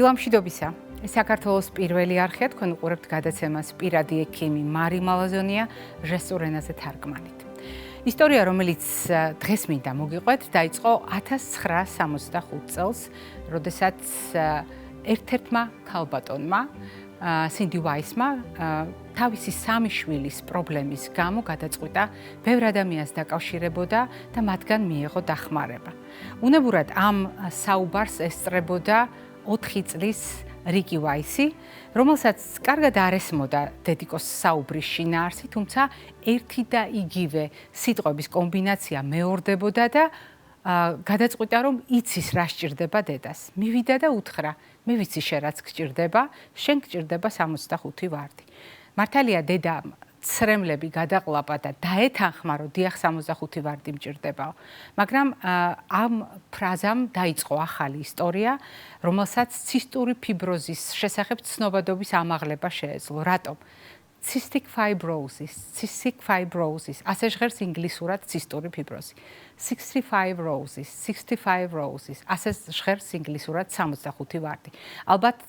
დილამშვიდობისა. საქართველოს პირველი არხია, თქვენ უყურებთ გადაცემას პირადი ექიმი მარი მალაზონია ჟესტურ ენაზე თარგმანით. ისტორია, რომელიც დღეს მინდა მოგიყვეთ, დაიწყო 1965 წელს, როდესაც ერთ-ერთმა ქალბატონმა სინდი ვაისმა თავისი სამი შვილის პრობლემის გამო გადაწყვიტა ბევრ ადამიანს დაკავშირებოდა და მათგან მიეღო დახმარება. უნებურად ამ საუბარს ესწრებოდა 4 წლის რიკი ვაისი, რომელსაც კარგად არ ესმოდა დედიკოს საუბრის შინაარსი, თუმცა ერთი და იგივე სიტყვების კომბინაცია მეორდებოდა და გადაწყვიტა, რომ იცის რა სჭირდება დედას. მივიდა და უთხრა, მე ვიცი შენ რაც გჭირდება, შენ გჭირდება 65 ვარდი. მართალია დედამ ცრემლები გადაყლაპა და დაეთანხმა, რომ დიახ 65 ვარდი მჭირდებაო. მაგრამ ამ ფრაზამ დაიწყო ახალი ისტორია, რომელსაც ცისტური ფიბროზის შესახებ ცნობადობის ამაღლება შეეძლო. რატომ? Cystic fibrosis, ასე ჟღერს ინგლისურად ცისტური ფიბროზი. 65 roses, ასე ჟღერს ინგლისურად 65 ვარდი. ალბათ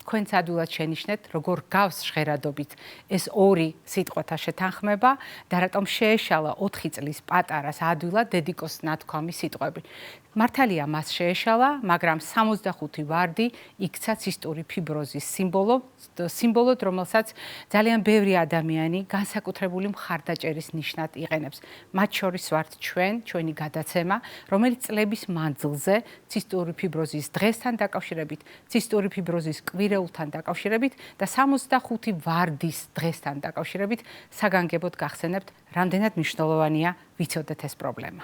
თქვენც ადვილად შენიშნეთ, როგორ გავს ჟღერადობით ეს ორი სიტყვათა შეთანხმება და რატომ შეეშალა 4 წლის პატარას ადვილად დედიკოს ნათქვამი სიტყვები. მართალია მას შეეშალა, მაგრამ 65 ვარდი იქცა ცისტური ფიბროზის სიმბოლოდ, რომელსაც ძალიან ბევრი ადამიანი განსაკუთრებული მხარდაჭერის ნიშნად იყენებს. მათ შორის ვართ ჩვენი გადაცემა, რომელიც წლების მანძილზე ცისტური ფიბროზის დღესთან დაკავშირებით, ცისტური ფიბროზის კვირეულთან დაკავშირებით და 65 ვარდის დღესთან დაკავშირებით საგანგებოდ გახსენებთ, რამდენად მნიშვნელოვანია ვიცოდეთ ეს პრობლემა.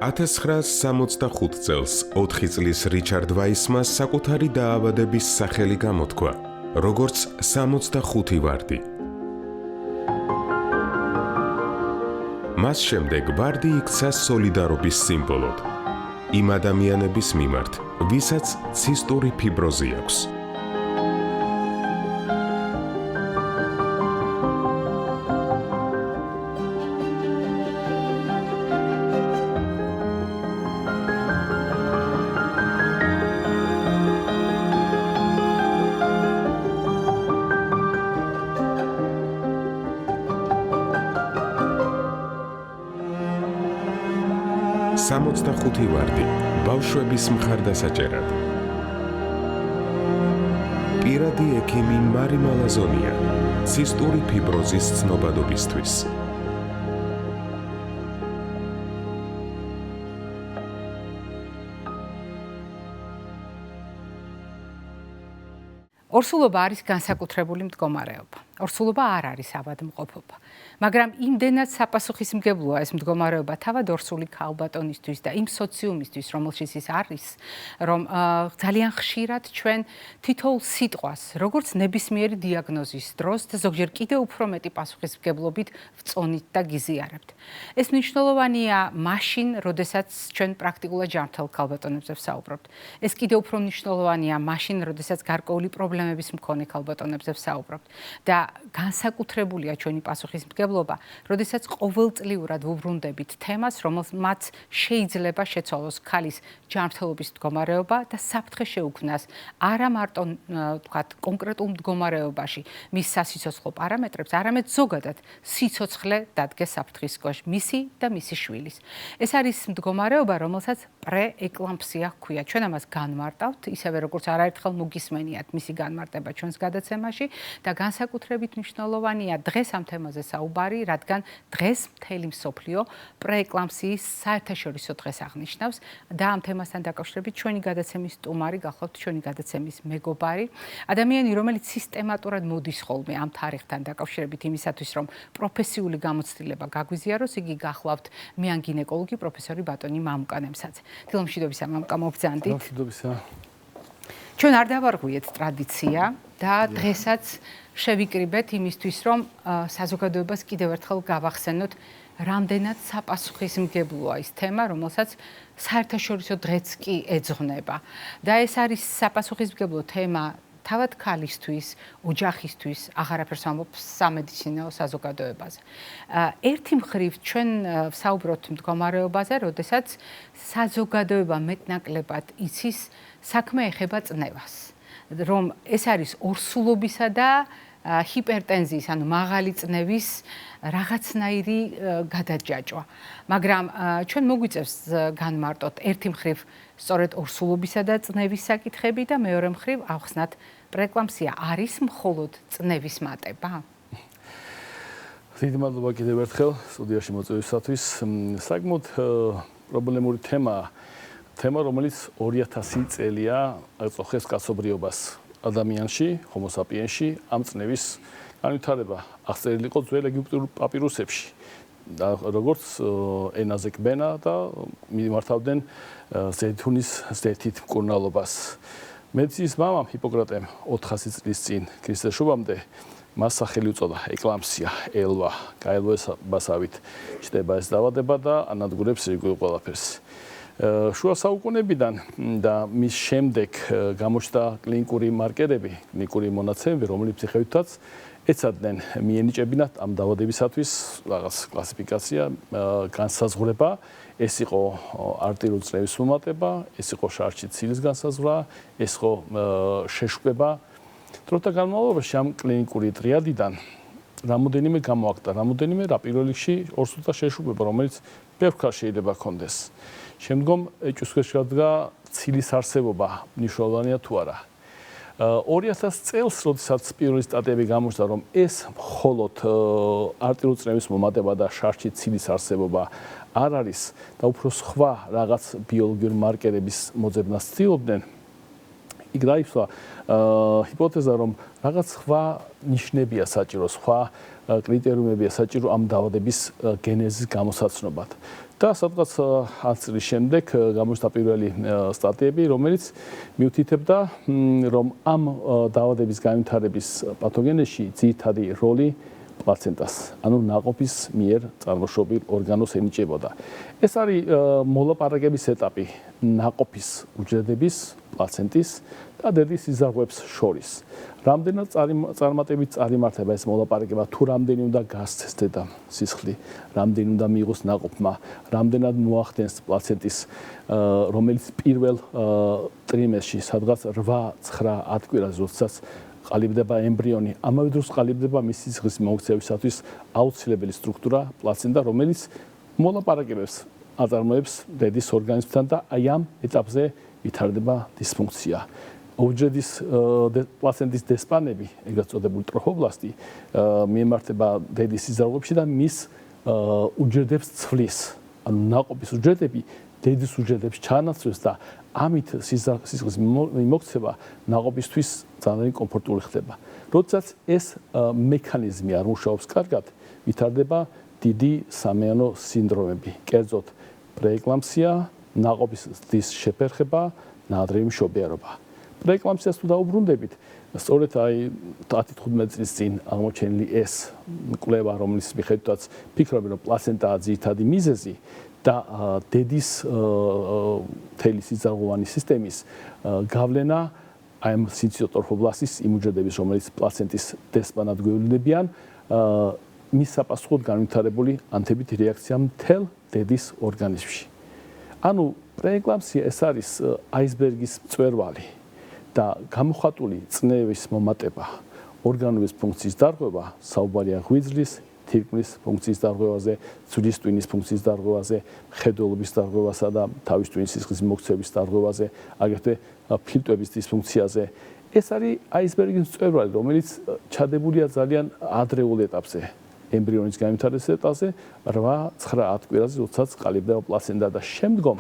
1965 წელს 4 წლის რიჩარდ ვაისმა საკუთარი დაავადების სახელი გამოთქვა, როგორც 65 ვარდი. მას შემდეგ ვარდი იქცა სოლიდარობის სიმბოლოდ იმ ადამიანების მიმართ, ვისაც ცისტური ფიბროზი აქვს. სამოცდახუთი ვარდი ბავშვების მხარდასაჭერად. პირადი ექიმი მარი მალაზონია ცისტური ფიბროზის ცნობადობისთვის. ორსულობა არის განსაკუთრებული მდგომარეობა. ორსულობა არ არის ავადმყოფობა. მაგრამ იმდენად საპასუხისმგებლოა ეს მდგომარეობა თავად ორსული ქალბატონისთვის და იმ სოციუმისთვის, რომელშიც ის არის, რომ ძალიან ხშირად ჩვენ თითოეულ სიტყვას, როგორც ნებისმიერი დიაგნოზის დროს და ზოგჯერ კიდევ უფრო მეტი პასუხისმგებლობით ვწონით და გიზიარებთ. ეს მნიშვნელოვანია მაშინ, როდესაც ჩვენ პრაქტიკულად ჯანმრთელ ქალბატონებზე ვსაუბრობთ. ეს კიდევ უფრო მნიშვნელოვანია მაშინ, როდესაც გარკვეული პრობლემების მქონე ქალბატონებზე ვსაუბრობთ. და განსაკუთრებულია ჩვენი პასუხისმგებლობა, როდესაც ყოველწლიურად ვუბრუნდებით თემას, რომელმაც შეიძლება შეცვალოს ქალის ჯანმრთელობის მდგომარეობა და საფრთხე შეუქმნას არა მარტო თქვათ კონკრეტულ მდგომარეობაში მის სასიცოცხლო პარამეტრებს, არამედ ზოგადად სიცოცხლე დადგეს საფრთხის ქვეშ მისი და მისი შვილის. ეს არის მდგომარეობა, რომელსაც პრეეკლამპსია ჰქვია. ჩვენ ამას განმარტავთ, ისევე როგორც არაერთხელ მოგისმენიათ მისი განმარტება ჩვენს გადაცემაში და განსაკუთრებით მნიშვნელოვანია დღეს ამ თემაზე საუბარი, რადგან დღეს მთელი მსოფლიო პრეეკლამპსიის საერთაშორისო დღეს აღნიშნავს და ამ თემასთან დაკავშირებით ჩვენი გადაცემის სტუმარი გახლავთ ჩვენი გადაცემის მეგობარი, ადამიანი, რომელიც სისტემატურად მოდის ხოლმე ამ თარიღთან დაკავშირებით იმისათვის, რომ პროფესიული გამოცდილება გაგვიზიაროს, იგი გახლავთ მეან გინეკოლოგი პროფესორი ბატონი მამუკა ნემსაძე. დილამშვიდობისა მამუკა, მობრძანდით. დილამშვიდობისა. ჩვენ არ დავარღვიეთ ტრადიცია და დღესაც შევიკრიბეთ იმისთვის, რომ საზოგადოებას კიდევ ერთხელ გავახსენოთ, რამდენად საპასუხისმგებლოა ის თემა, რომელსაც საერთაშორისო დღეც კი ეძღვნება. და ეს არის საპასუხისმგებლო თემა თავად ქალისთვის, ოჯახისთვის აღარაფერს ამბობს სამედიცინო საზოგადოებაზე. ერთი მხრივ ჩვენ ვსაუბრობთ მდგომარეობაზე, როდესაც საზოგადოება მეტნაკლებად იცის საქმე ეხება წნევას, რომ ეს არის ორსულობისა და ჰიპერტენზიის, ანუ მაღალი წნევის რაღაცნაირი გადაჯაჭვა. მაგრამ ჩვენ მოგვიწევს განმარტოთ ერთი მხრივ სწორედ ორსულობისა და წნევის საკითხები და მეორე მხრივ ავხსნათ პრეკლამსია არის მხოლოდ წნევის მატება? დიდი მადლობა კიდევ ერთხელ სტუდიაში მოწვევისათვის. საკმაოდ პრობლემური თემაა. თემა, რომელიც 2000 წელია აწუხეს კაცობრიობას ადამიანში, ჰომო საპიენსში, ამ წნევის განვითარება აღწერილი იყო ძველ ეგვიპტურ პაპირუსებში. და როგორც ენაზე კბენა და მიმართავდნენ ზეითუნის ზეთით მკურნალობას. მედიცინის მამამ ჰიპოკრატემ 400 წლის წინ ქრისტეს შობამდე მას სახელი უწოდა ეკლამსია, ელვა, გაელვასავით ჩდება ეს დაავადება და ანადგურებს რიგულ ყველაფერს. შუა საუკუნეებიდან და მის შემდეგ გამოჩნდა კლინიკური მარკერები, კლინიკური მონაცემები, რომლებიც ხევითაც ეცადნენ მიენიჭებინათ ამ დაავადებისათვის რაღაც კლასიფიკაცია, განსაზღვრება. ეს იყო არტერიულ წნევის მომატება, ეს იყო შარში ცილის განსაზღვრა, ეს იყო შეშუპება. დროთა განმავლობაში ამ კლინიკური ტრიადიდან რამოდენიმე გამოაკდა, რამოდენიმე რა პირველ რიგში ორსულთა შეშუპება, რომელიც ბევრ ქალს შეიძლება ჰქონდეს. შემდგომ ეჭვს ქვეშ გადადგა ცილის არსებობა, მნიშვნელოვანია თუ არა. 2000 წელს, როდესაც პირველი სტატიები გამოჩნდა, რომ ეს მხოლოდ არტერიულ წნევის მომატება და შარში ცილის არსებობა არ არის და უფრო სხვა რაღაც ბიოლოგიური მარკერების მოძებნას ცდილობდნენ, იქ დაიფსვა ჰიპოთეზა, რომ რაღაც სხვა ნიშნებია საჭირო, სხვა კრიტერიუმებია საჭირო ამ დაავადების გენეზის გამოსაცნობად. და სადღაც 10 წლის შემდეგ გამოჩნდა პირველი სტატიები, რომელიც მიუთითებდა, რომ ამ დაავადების განვითარების პათოგენეში ძირითადი როლი პლაცენტას, ანუ ნაყოფის მიერ წარმოშობილ ორგანოს ენიჭებოდა. ეს არის მოლაპარაკების ეტაპი ნაყოფის უჯრედების, პლაცენტის და დედის სიზარღვებს შორის. რამდენად წარმატებით წარიმართება ეს მოლაპარაკება, თუ რამდენი უნდა გასცეს დედა სისხლი, რამდენი უნდა მიიღოს ნაყოფმა, რამდენად მოახდენს პლაცენტის, რომელიც პირველ ტრიმესტრში, სადღაც 8-9 კვირას, როდესაც ყალიბდება ემბრიონი, ამავე დროს ყალიბდება მის სისხლის მოქცევისათვის აუცილებელი სტრუქტურა პლაცენტა, რომელიც მოლაპარაკებებს აწარმოებს დედის ორგანიზმთან და აი ამ ეტაპზე ვითარდება დისფუნქცია. უჯრედის პლაცენტის დესპანები, ეგრეთ წოდებული ტროფობლასტი, მიემართება დედის სიზარღვებში და მის უჯრედებს ცვლის. ანუ ნაყოფის უჯრედები დედის უჯრედებს ჩაანაცვლებს და ამით სისხლის მიმოქცევა ნაყოფისთვის ძალიან კომფორტული ხდება. როდესაც ეს მექანიზმი არ მუშაობს კარგად, ვითარდება დიდი სამეანო სინდრომები, კერძოდ პრეეკლამსია, ნაყოფის ზრდის შეფერხება, ნაადრევი მშობიარობა. პრეეკლამსიას თუ დაუბრუნდებით, სწორედ აი 10-15 წლის წინ აღმოჩენილი ეს კვლევა, რომლის მიხედვითაც ფიქრობენ, რომ პლაცენტაა ძირითადი მიზეზი და დედის თელის სიზარღვოვანი სისტემის გავლენა აი ამ სიციოტროფობლასტის იმ უჯრედების, რომელიც პლაცენტის დესპანად გვევლინებიან, მის საპასუხოდ განვითარებული ანთებითი რეაქცია მთელ დედის ორგანიზმში. ანუ პრეეკლამსია ეს არის აისბერგის მწვერვალი და გამოხატული წნევის მომატება, ორგანოების ფუნქციის დარღვევა, საუბარია ღვიძლის, თირკმლის ფუნქციის დარღვევაზე, ცვლის ტვინის ფუნქციის დარღვევაზე, მხედველობის დარღვევასა და თავის ტვინის სისხლის მოქცევის დარღვევაზე, აგრეთვე ფილტვების დისფუნქციაზე. ეს არის აისბერგის მწვერვალი, რომელიც ჩადებულია ძალიან ადრეულ ეტაპზე, ემბრიონის განვითარების ეტაპზე, 8-9 კვირაზე, როდესაც ყალიბდება პლაცენტა და შემდგომ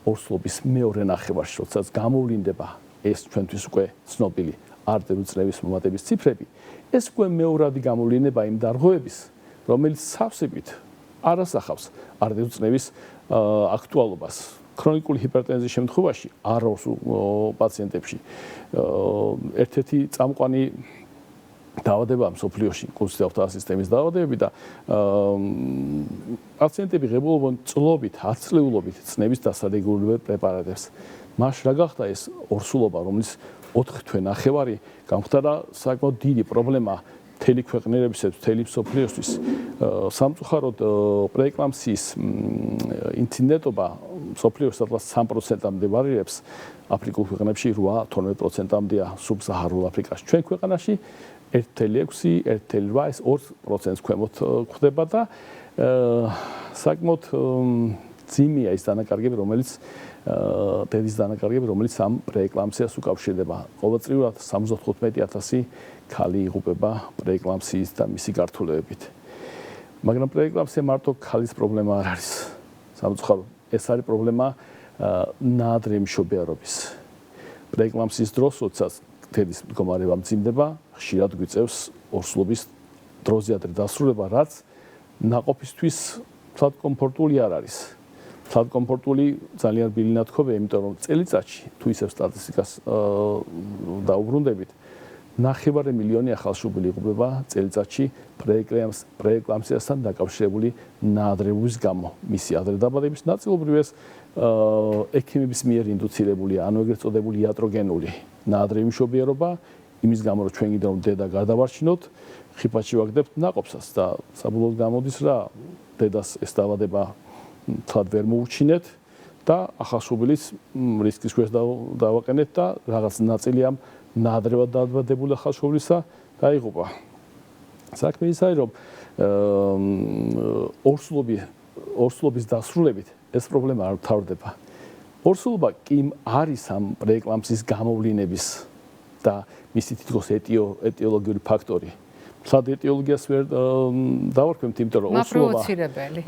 ორსულობის მეორე ნახევარში, როდესაც გამოვლინდება ეს ჩვენთვის უკვე ცნობილი არტერიულ წნევის მომატების ციფრები, ეს უკვე მეორადი გამოვლინება იმ დარღვევების, რომელიც სავსებით არ ასახავს არტერიულ წნევის აქტუალობას. ქრონიკული ჰიპერტენზიის შემთხვევაში არაორსულ პაციენტებში ერთ-ერთი წამყვანი დაავადება მსოფლიოში კურსდეავთა სისტემის დაავადებები და პაციენტები ღებულობენ წლობით, 10 წლეულობით წნევის დასადეგურებელ პრეპარატებს. მას რა გახდა ეს ორსულობა, რომელიც 4 თვე ნახევარი გამხდარა საკმაოდ დიდი პრობლემა მთელი ქვეყნებისათვის, მთელი მსოფლიოსთვის. სამწუხაროდ პრეეკლამსიის ინციდენტობა მსოფლიოში სადღაც 3%-მდე ვარირებს, აფრიკულ ქვეყნებში 8-12%-მდეა სუბსაჰარულ აფრიკაში. ჩვენ ქვეყანაში 1.6, 1.8, 2%-ს ქვემოთ გვხდება და საკმაოდ ძიმია ის დანაკარგები, რომელიც დედის დანაკარგები, რომელიც ამ პრეეკლამსიას უკავშირდება. ყოველწლიურად 75,000 ქალი იღუპება პრეეკლამსიის და მისი გართულებებით. მაგრამ პრეეკლამსია მარტო ქალის პრობლემა არ არის. სამწუხაროდ ეს არის პრობლემა ნაადრევი მშობიარობის. პრეეკლამსიის დროს, როდესაც დედის მდგომარეობა მძიმდება, ხშირად გვიწევს ორსულობის დროზე ადრე დასრულება, რაც ნაყოფისთვის თლად კომფორტული არ არის. თლად კომფორტული ძალიან ბილი ნათქვამია, იმიტომ რომ წელიწადში თუ ისევ სტატისტიკას დაუბრუნდებით, 9 მილიონი ახალშობილი იღუპება წელიწადში პრეეკლამსიასთან დაკავშირებული ნაადრევობის გამო. მისი ადრე დაბადების ნაწილობრივ ეს ექიმების მიერ ინდუცირებული, ანუ ეგრეთ წოდებული იატროგენული ნაადრევი მშობიარობა, იმის გამო რომ ჩვენ გინდა რომ დედა გადავარჩინოთ, ხიფათში ვაგდებთ ნაყოფსას და საბოლოოდ გამოდის რა, დედას ეს დაავადება თლად ვერ მოუჩინეთ და ახალშობილის რისკის ქვეშ დავაყენეთ და რაღაც ნაწილი ამ ნაადრევად დაავადებული ახალშობილისა დაიღუპა. საქმე ის არის, რომ ორსულობის დასრულებით ეს პრობლემა არ მთავრდება. ორსულობა კი არის ამ პრეეკლამსიის გამოვლინების და მისი თითქოს ეტიოლოგიური ფაქტორი. თლად ეტიოლოგიას ვერ დავარქვევთ, იმიტომ რომ ორსულობა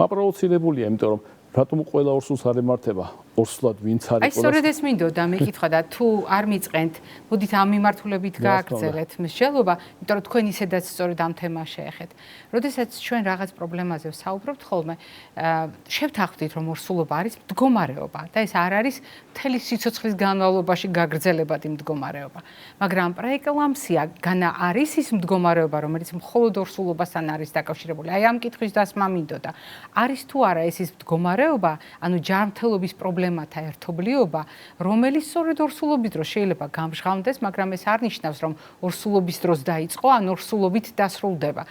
მაპროვოცირებულია, იმიტომ რომ რატომ ყველა ორსულს არ ემართება? ორსულად ვინც არის? აი, სწორედ ეს მინდოდა მეკითხვა და თუ არ მიწყენთ, მოდით ამ მიმართულებით გააგრძელეთ მსჯელობა, იმიტომ რომ თქვენ ისედაც სწორედ ამ თემას შეეხეთ. როდესაც ჩვენ რაღაც პრობლემაზე ვსაუბრობთ ხოლმე, შევთანხმდით, რომ ორსულობა არის მდგომარეობა და ეს არ არის მთელი სიცოცხლის განმავლობაში გაგრძელებადი მდგომარეობა. მაგრამ პრეეკლამსია განა არის ის მდგომარეობა, რომელიც მხოლოდ ორსულობასთან არის დაკავშირებული. აი, ამ კითხვის დასმა მინდოდა. არის თუ არა ეს ის მდგომარეობა, ანუ ჯანმრთელობის პრობლემათა ერთობლიობა, რომელიც სწორედ ორსულობის დროს შეიძლება გამჟღავნდეს, მაგრამ ეს არ ნიშნავს, რომ ორსულობის დროს დაიწყო, ან ორსულობით დასრულდება.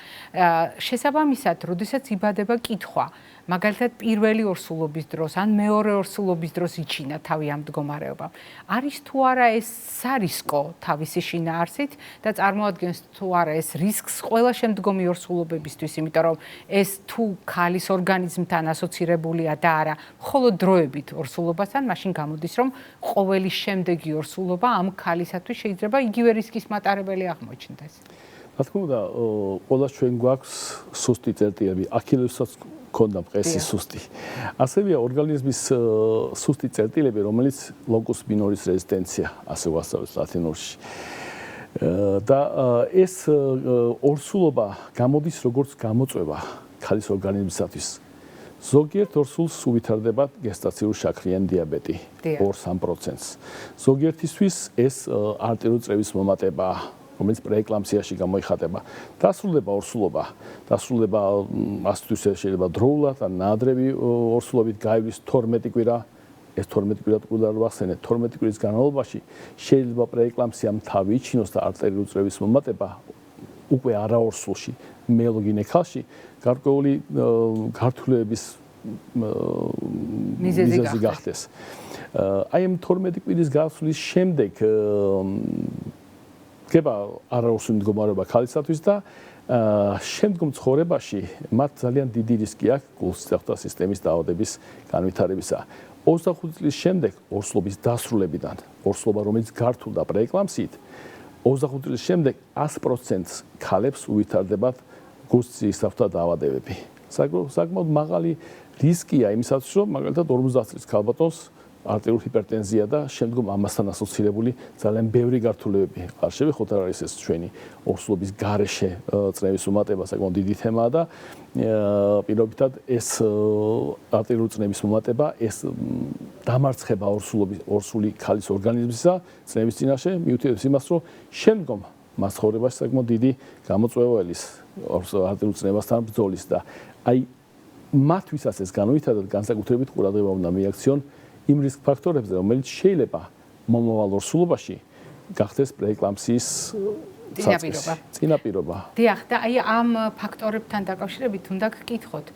შესაბამისად, როდესაც იბადება კითხვა, მაგალითად პირველი ორსულობის დროს, ან მეორე ორსულობის დროს იჩინა თავი ამ მდგომარეობამ. არის თუ არა ეს სარისკო თავისი შინაარსით და წარმოადგენს თუ არა ეს რისკს ყველა შემდგომი ორსულობებისთვის, იმიტომ რომ ეს თუ ქალის ორგანიზმთან ასოცირებულია და არა მხოლოდ დროებით ორსულობასთან, მაშინ გამოდის, რომ ყოველი შემდეგი ორსულობა ამ ქალისათვის შეიძლება იგივე რისკის მატარებელი აღმოჩნდეს. რა თქმა უნდა, ყველა ჩვენ გვაქვს სუსტი წერტილები, აქილევსაც ქონდა მყესი სუსტი. ასევეა ორგანიზმის სუსტი წერტილები, რომელიც ლოკუს მინორის რეზისტენცია, ასე ვასწავლეთ ლათინურში. და ეს ორსულობა გამოდის როგორც გამოწვევა ქალის ორგანიზმისათვის. ზოგიერთ ორსულს უვითარდება გესტაციური შაქრიანი დიაბეტი 2-3%. ზოგიერთისთვის ეს არტერიული წრევის მომატება, რომელიც პრეეკლამსიაში გამოიხატება. დასრულდება ორსულობა. დასრულდება ასთვის შეიძლება დროულად ან ნაადრევი ორსულობით გაივლის 12 კვირა. ეს 12 კვირა თქვა რომ ახსენეთ, 12 კვირის განმავლობაში შეიძლება პრეეკლამსიამ თავი იჩინოს და არტერიული წრევის მომატება უკვე არაორსულში, მელოგინე ქალში გარკვეული გართულების მიზეზი გახდეს. აი ამ 12 კვირის გასვლის შემდეგ გება არაორსული მდგომარეობა ქალისათვის და შემდგომ ცხოვრებაში მათ ძალიან დიდი რისკი აქვს გულსწრაფთა სისტემის დაავადების განვითარებისა. 25 წლის შემდეგ ორსულობის დასრულებიდან, ორსულობა რომელიც გართულდა პრეეკლამსიით, 25 წლის შემდეგ 100% ქალებს უვითარდებათ გულსწრაფთა დაავადებები. საკმაოდ მაღალი რისკია იმისათვის, რომ მაგალითად 50 წლის ქალბატონს არტერიული ჰიპერტენზია და შემდგომ ამასთან ასოცირებული ძალიან ბევრი გართულებები არ შევეხოთ, არ არის ეს ჩვენი ორსულობის გარეშე წნევის მომატება საკმაოდ დიდი თემაა და პირობითად ეს არტერიული წნევის მომატება ეს დამარცხება ორსული ქალის ორგანიზმისა წნევის წინაშე მიუთითებს იმას, რომ შემდგომ მას ცხოვრებაში საკმაოდ დიდი გამოწვეველის არტილერიასთან ბრძოლის და აი მათ ვისაც ეს განუვითარდათ განსაკუთრებით ყურადღება უნდა მიაქციონ იმ რისკ ფაქტორებზე, რომელიც შეიძლება მომავალ ორსულობაში გახდეს პრეეკლამსიის წინაპირობა. დიახ, და აი ამ ფაქტორებთან დაკავშირებით უნდა გკითხოთ,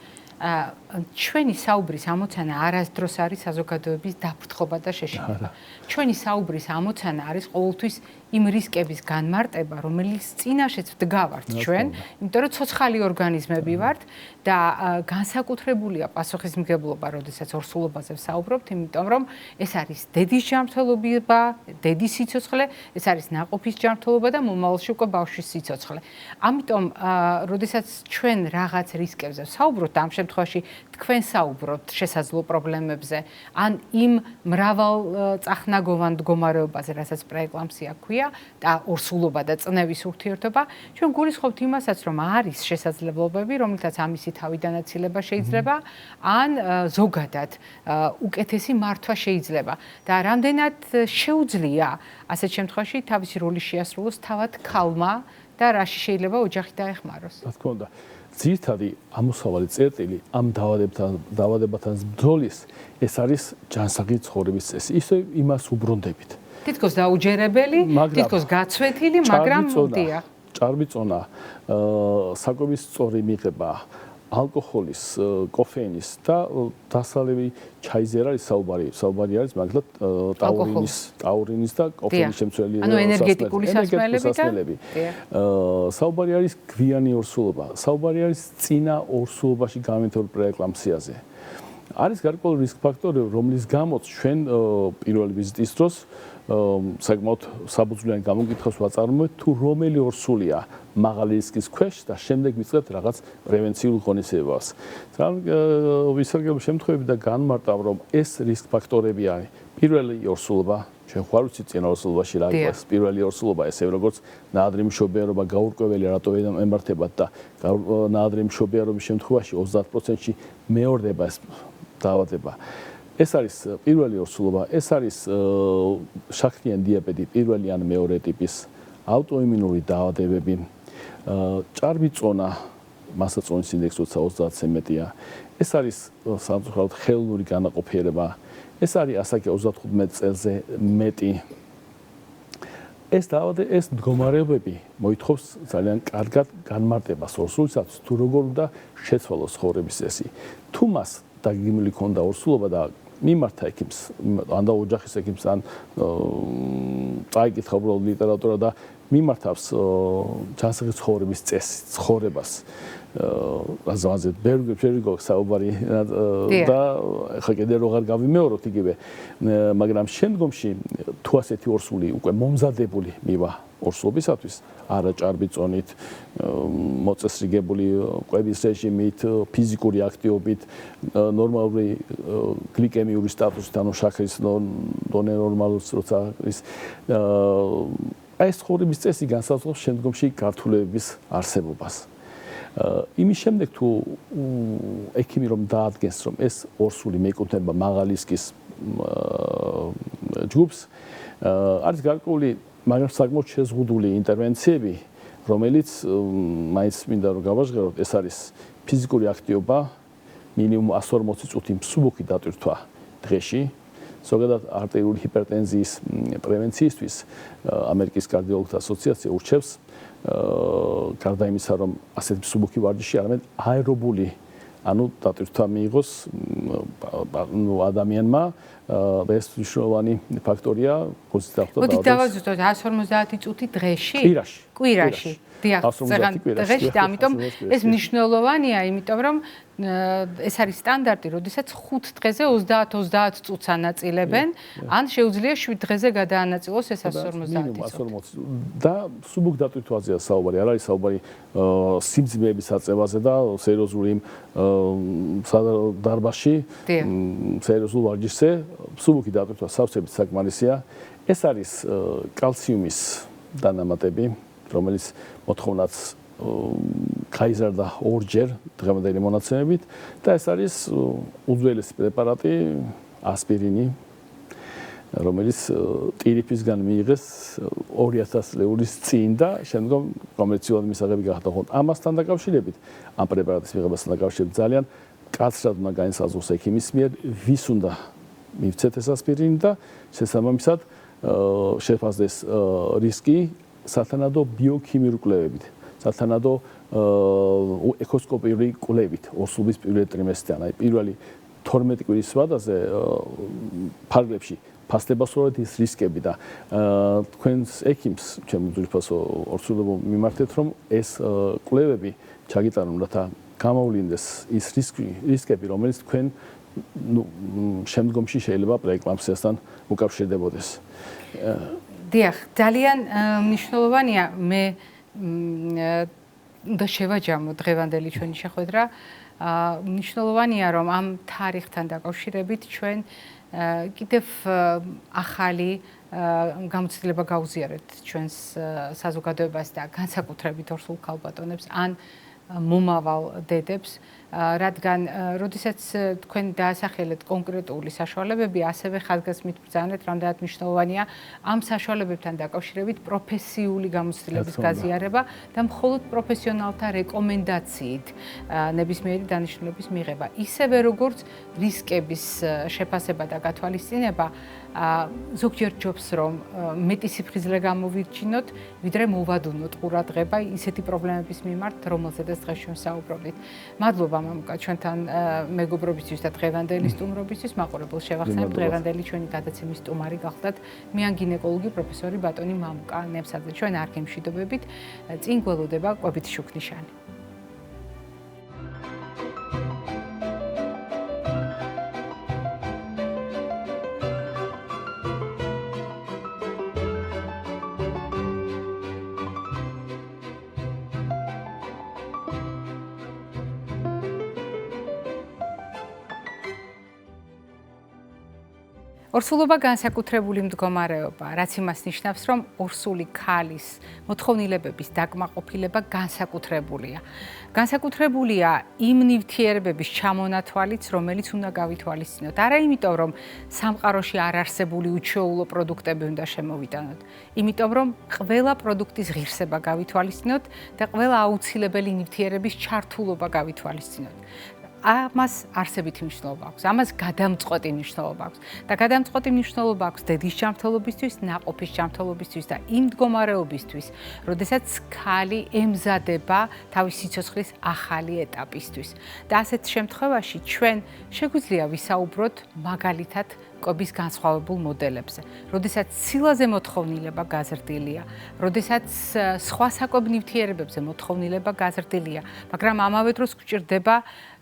ჩვენი საუბრის ამოცანა არასდროს არის საზოგადოების დაფრთხობა და შეშინება. ჩვენი საუბრის ამოცანა არის ყოველთვის იმ რისკების განმარტება, რომელიც წინაშეც ვდგავართ ჩვენ, იმიტომ რომ ცოცხალი ორგანიზმები ვართ და განსაკუთრებულია პასუხისმგებლობა, როდესაც ორსულობაზე ვსაუბრობთ, იმიტომ რომ ეს არის დედის ჯანმრთელობა, დედის სიცოცხლე, ეს არის ნაყოფის ჯანმრთელობა და მომავალში უკვე ბავშვის სიცოცხლე. ამიტომ, როდესაც ჩვენ რაღაც რისკებზე ვსაუბრობთ, ამ შემთხვევაში თქვენ საუბრობთ შესაძლო პრობლემებზე, ან იმ მრავალწახნაგოვან მდგომარეობაზე, რასაც პრეეკლამსია ქვია, და ორსულობა და წნევის ურთიერთობა, ჩვენ გულისხმობთ იმასაც, რომ არის შესაძლებლობები, რომელთაც ამისი თავიდანაცილება შეიძლება, ან ზოგადად უკეთესი მართვა შეიძლება. და რამდენად შეუძლია ასეთ შემთხვევაში თავისი როლი შეასრულოს თავად ქალმა და რაში შეიძლება ოჯახი დაეხმაროს. რა თქმა უნდა, ძირითადი ამოსავალი წერტილი ამ დაავადებათან ბრძოლის ეს არის ჯანსაღი ცხოვრების წესი. ისე იმას უბრუნდებით. თითქოს დაუჯერებელი, თითქოს გაცვეთილი, მაგრამ დიახ. ჭარბიწონა, საკვების სწორი მიღება, ალკოჰოლის, კოფეინის და დასალევი ჩაიზე არის საუბარი არის მაგალითად ტაურინის და კოფეინის შემცველი ენერგეტიკული სასმელები. საუბარი არის გვიანი ორსულობა, საუბარი არის წინა ორსულობაში გამართულ პრეეკლამსიაზე. არის გარკვეული რისკ ფაქტორები, რომლის გამოც ჩვენ პირველი ვიზიტის დროს საკმაოდ საბუძვლიანი გამოკითხვას ვაწარმოებთ, თუ რომელი ორსულია მაღალი რისკის ქვეშ და შემდეგ ვიწყებთ რაღაც პრევენციულ ღონისძიებას. ვისარგებლო შემთხვევები და განმარტავ, რომ ეს რისკ ფაქტორები არის. პირველი ორსულობა, ჩვენ ხარ ვიცით წინა ორსულობაში რა იყო ეს პირველი ორსულობა, ესე როგორც ნაადრევი მშობიარობა გაურკვეველი რატო ემართებათ და ნაადრევი მშობიარობის შემთხვევაში 30%-ში მეორდება ეს დაავადება. ეს არის პირველი ორსულობა, ეს არის შაქრიანი დიაბეტი პირველი ან მეორე ტიპის, ავტოიმუნური დაავადებები, ჭარბი წონა, მასაწონის ინდექსი 30-ზე მეტია. ეს არის სამწუხაროდ ხელოვნური განაყოფიერება. ეს არის ასაკი 35 წელზე მეტი. ეს მდგომარეობები მოითხოვს ძალიან კარგად განმარტებას ორსულისათვის, თუ როგორ უნდა შეცვალოს ცხოვრების წესი. თუ მას დაგეგმილი ქონდა ორსულობა და მიმართა ექიმს, ან და ოჯახის ექიმს, ან წაიკითხა უბრალოდ ლიტერატურა და მიმართავს ჯანსაღი ცხოვრების წესს, ცხოვრებას. აზრზე ბევრი გვაქვს საუბარი და ხა კიდე როგორ გავიმეოროთ იგივე, მაგრამ შემდგომში თუ ასეთი ორსული უკვე მომზადებული მივა ორსულობისათვის, არა ჭარბი წონით, მოწესრიგებული კვების რეჟიმით, ფიზიკური აქტივობით, ნორმალური გლიკემიური სტატუსით, ანუ შაქრის დონე ნორმალურს როცა ის ეს ცხოვრების წესი განსაზღვრავს შემდგომში გართულებების არსებობას. იმის შემდეგ თუ ექიმი რომ დაადგენს, რომ ეს ორსული მიეკუთვნება მაღალი რისკის ჯგუფს, არის გარკვეული მაგრამ საკმაოდ შეზღუდული ინტერვენციები, რომელიც მაინც მინდა რომ გავაჟღეროთ, ეს არის ფიზიკური აქტივობა, მინიმუმ 140 წუთი მსუბუქი დატვირთვა დღეში. ზოგადად არტერიული ჰიპერტენზიის პრევენციისთვის ამერიკის კარდიოლოგთა ასოციაცია ურჩევს გარდა იმისა, რომ ასეთი მსუბუქი ვარჯიში, არამედ აერობული, ანუ დატვირთვა მიიღოს ადამიანმა და ეს მნიშვნელოვანი ფაქტორია ხოცის დახვდა. მოდით დავაზუსტოთ 150 წუთი დღეში? კვირაში. დიახ, დღეში და ამიტომ ეს მნიშვნელოვანია, იმიტომ რომ ეს არის სტანდარტი, როდესაც 5 დღეზე 30 წუთს ანაწილებენ, ან შეუძლია 7 დღეზე გადაანაწილოს ეს 150 წუთი. და მსუბუქ დატვირთვაზეა საუბარი, არ არის საუბარი სიმძიმეების აწევაზე და სერიოზული დარბაზში, სერიოზულ ვარჯიშზე, მსუბუქი დატვირთვა სავსებით საკმარისია. ეს არის კალციუმის დანამატები, რომელიც მოთხოვნაც გაიზარდა ორჯერ დღევანდელი მონაცემებით და ეს არის უძველესი პრეპარატი ასპირინი. რომელიც ტირიფისგან მიიღეს 2000 ლეურის წინ და შემდგომ კომერციულად მისაღები გახდა. ხოლო ამასთან დაკავშირებით, ამ პრეპარატის მიღებასთან დაკავშირებით ძალიან კაცრად უნდა განსაზღვროს ექიმის მიერ, ვის უნდა მივცეთ ეს ასპირინი და შესაბამისად შეფასდეს რისკი სათანადო ბიოქიმიური კვლევებით, სათანადო ეკოსკოპიური კვლევით ორსულობის პირველ ტრიმესტრიდან, აი პირველი 12 კვირის ვადაზე ფარგლებში ფასდება სწორედ ის რისკები და თქვენს ექიმს ჩემ ძვირფასო ორსულებო მიმართეთ რომ ეს კვლევები ჩაგიტანონ რათა გამოვლინდეს ის რისკები რომელიც თქვენ შემდგომში შეიძლება პრეეკლამსიასთან უკავშირდებოდეს. დიახ, ძალიან მნიშვნელოვანია მე და შევაჯამო დღევანდელი ჩვენი შეხვედრა. მნიშვნელოვანია რომ ამ თარიღთან დაკავშირებით ჩვენ კიდევ ახალი გამოცდილება გავუზიარეთ ჩვენს საზოგადოებას და განსაკუთრებით ორსულ ქალბატონებს ან მომავალ დედებს, რადგან როდესაც თქვენ დაასახელეთ კონკრეტული საშუალებები, ასევე ხაზგასმით ბრძანეთ, რამდენად მნიშვნელოვანია ამ საშუალებებთან დაკავშირებით პროფესიული გამოცდილების გაზიარება და მხოლოდ პროფესიონალთა რეკომენდაციით ნებისმიერი დანიშნულების მიღება. ისევე როგორც რისკების შეფასება და გათვალისწინება ზოგჯერ ჯობს რომ მეტი სიფხიზლე გამოვირჩინოთ, ვიდრე მოვადუნოთ ყურადღება ისეთი პრობლემების მიმართ, რომელზედაც დღეს ჩვენ საუბრობთ. მადლობა მამუკა ჩვენთან მეგობრობისთვის და დღევანდელი სტუმრობისთვის. მაყურებელს შევახსენებ, დღევანდელი ჩვენი გადაცემის სტუმარი გახლდათ მიან გინეკოლოგი პროფესორი ბატონი მამუკა ნემსაძე. ჩვენ არ გემშვიდობებით, წინ გველოდება კვებით შუქნიშანი. ორსულობა განსაკუთრებული მდგომარეობა, რაც იმას ნიშნავს, რომ ორსული ქალის მოთხოვნილებების დაკმაყოფილება განსაკუთრებულია. განსაკუთრებულია იმ ნივთიერებების ჩამონათვალიც, რომელიც უნდა გავითვალისწინოთ. არა იმიტომ, რომ სამყაროში არ არსებული უჩვეულო პროდუქტები უნდა შემოვიტანოთ, იმიტომ, რომ ყველა პროდუქტის ღირსება გავითვალისწინოთ და ყველა აუცილებელი ნივთიერების ჩართულობა გავითვალისწინოთ. ამას არსებითი მნიშვნელობა აქვს, ამას გადამწყვეტი მნიშვნელობა აქვს და გადამწყვეტი მნიშვნელობა აქვს დედის ჯანმრთელობისთვის, ნაყოფის ჯანმრთელობისთვის და იმ მდგომარეობისთვის, როდესაც ქალი ემზადება თავის სიცოცხლის ახალი ეტაპისთვის. და ასეთ შემთხვევაში ჩვენ შეგვიძლია ვისაუბროთ მაგალითად კვების განსხვავებულ მოდელებზე, როდესაც სილაზე მოთხოვნილება გაზრდილია, როდესაც სხვა საკვებ ნივთიერებებზე მოთხოვნილება გაზრდილია, მაგრამ ამავე დროს გვჭირდება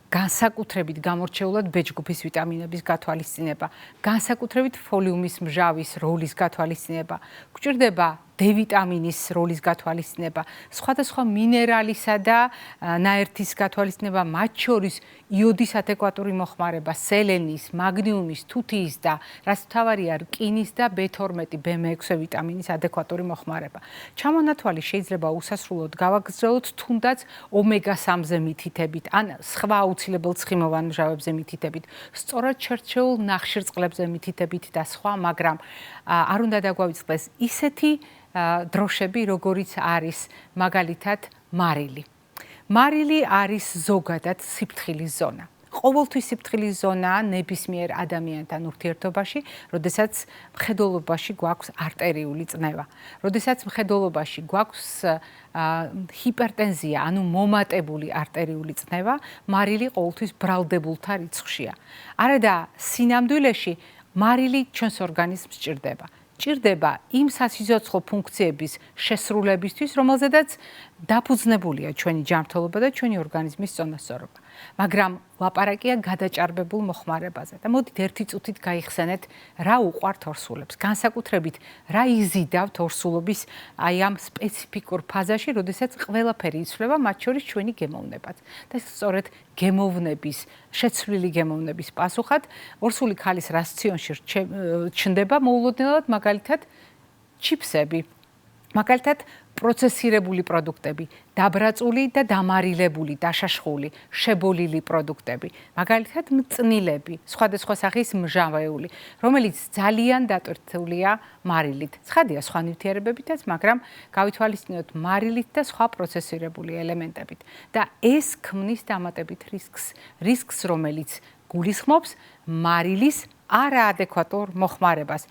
განსაკუთრებით გამორჩეულად ბეჭდგუფის ვიტამინების გათვალისწინება, განსაკუთრებით ფოლიუმის მჟავის როლის გათვალისწინება, გვჭირდება D ვიტამინის როლის გათვალისწინება, სხვადასხვა მინერალისა და ნაერთის გათვალისწინება, მათ შორის იოდის ადეკვატური მოხმარება, სელენის, მაგნიუმის, თუთიის და რაც მთავარია რკინის და B12, B6 ვიტამინის ადეკვატური მოხმარება. ჩამონათვალი შეიძლება უსასრულოდ გავაგრძელოთ თუნდაც ომეგა-3-ზე მითითებით ან სხვა აუცილებელ ცხიმოვან მჟავებზე მითითებით, სწორად შერჩეულ ნახშირწყლებზე მითითებით და სხვა, მაგრამ არ უნდა დაგვავიწყდეს ისეთი დროშები, როგორიც არის მაგალითად მარილი. მარილი არის ზოგადად სიფრთხილის ზონა. ყოველთვის სიფრთხილის ზონაა ნებისმიერ ადამიანთან ურთიერთობაში, როდესაც მხედველობაში გვაქვს არტერიული წნევა. როდესაც მხედველობაში გვაქვს ჰიპერტენზია, ანუ მომატებული არტერიული წნევა, მარილი ყოველთვის ბრალდებულთა რიცხვშია. არადა სინამდვილეში მარილი ჩვენს ორგანიზმს სჭირდება. ჭირდება იმ სასიცოცხლო ფუნქციების შესრულებისთვის, რომელზედაც დაფუძნებულია ჩვენი ჯანმრთელობა და ჩვენი ორგანიზმის წონასწორობა. მაგრამ ლაპარაკია გადაჭარბებულ მოხმარებაზე და მოდით ერთი წუთით გაიხსენეთ, რა უყვართ ორსულებს, განსაკუთრებით რა იზიდავთ ორსულობის აი ამ სპეციფიკურ ფაზაში, როდესაც ყველაფერი იცვლება, მათ შორის ჩვენი გემოვნებაც. და სწორედ გემოვნების, შეცვლილი გემოვნების პასუხად ორსული ქალის რაციონში ჩნდება მოულოდნელად მაგალითად ჩიფსები, მაგალითად, პროცესირებული პროდუქტები, დაბრაწული და დამარილებული, დაშაშხული, შებოლილი პროდუქტები, მაგალითად, მწნილები, სხვადასხვა სახის მჟავეული, რომელიც ძალიან დატვირთულია მარილით. ცხადია სხვა ნივთიერებებითაც, მაგრამ გავითვალისწინოთ მარილით და სხვა პროცესირებული ელემენტებით. და ეს ქმნის დამატებით რისკს, რომელიც გულისხმობს მარილის არაადეკვატურ მოხმარებას,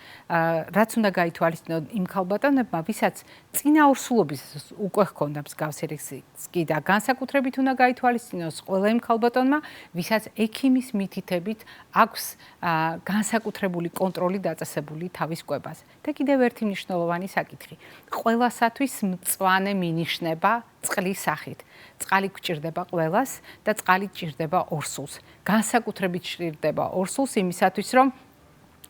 რაც უნდა გაითვალისწინოთ იმ ქალბატონებმა, ვისაც წინაორსულობის უკვე ჰქონდა მსგავსი რისკი და განსაკუთრებით უნდა გაითვალისწინოს ყველა იმ ქალბატონმა, ვისაც ექიმის მითითებით აქვს განსაკუთრებული კონტროლი დაწესებული თავის კვებაზე. და კიდევ ერთი მნიშვნელოვანი საკითხი. ყველასათვის მწვანე მინიშნება წყლის სახით. წყალი გვჭირდება ყველას და წყალი ჭირდება ორსულს. განსაკუთრებით ჭირდება ორსულს იმისათვის, რომ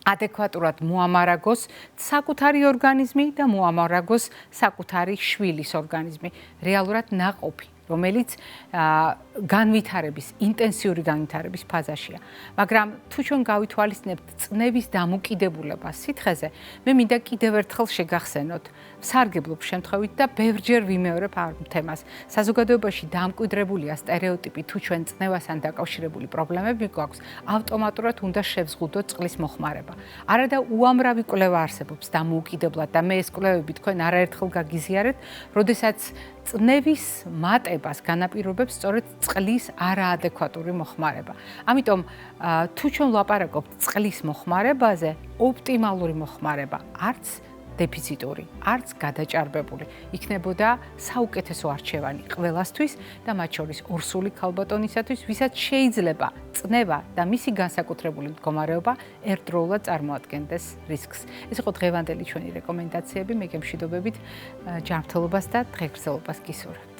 ადეკვატურად მოამარაგოს საკუთარი ორგანიზმი და მოამარაგოს საკუთარი შვილის ორგანიზმი. რეალურად ნაყოფი, რომელიც განვითარების, ინტენსიური განვითარების ფაზაშია. მაგრამ თუ ჩვენ გავითვალისწინებთ წნევის დამოკიდებულებას სითხეზე, მე მინდა კიდევ ერთხელ შეგახსენოთ სარგებლობ შემთხვევით და ბევრჯერ ვიმეორებ ამ თემას. საზოგადოებაში დამკვიდრებულია სტერეოტიპი, თუ ჩვენ წნევასთან დაკავშირებული პრობლემები გვაქვს, ავტომატურად უნდა შევზღუდოთ წყლის მოხმარება. არა და უამრავი კვლევა არსებობს დამოუკიდებლად და მე ეს კვლევები თქვენ არაერთხელ გაგიზიარეთ, როდესაც წნევის მატებას განაპირობებს სწორედ წყლის არაადეკვატური მოხმარება. ამიტომ თუ ჩვენ ვლაპარაკობთ წყლის მოხმარებაზე, ოპტიმალური მოხმარება არც დეფიციტური, არც გადაჭარბებული იქნებოდა საუკეთესო არჩევანი ყველასთვის და მათ შორის ორსული ქალბატონისათვის, ვისაც შეიძლება წნევა და მისი განსაკუთრებული მდგომარეობა ერთდროულად წარმოადგენდეს რისკს. ეს იყო დღევანდელი ჩვენი რეკომენდაციები, მე გემშვიდობებით ჯანმრთელობას და დღეგრძელობას გისურვებ.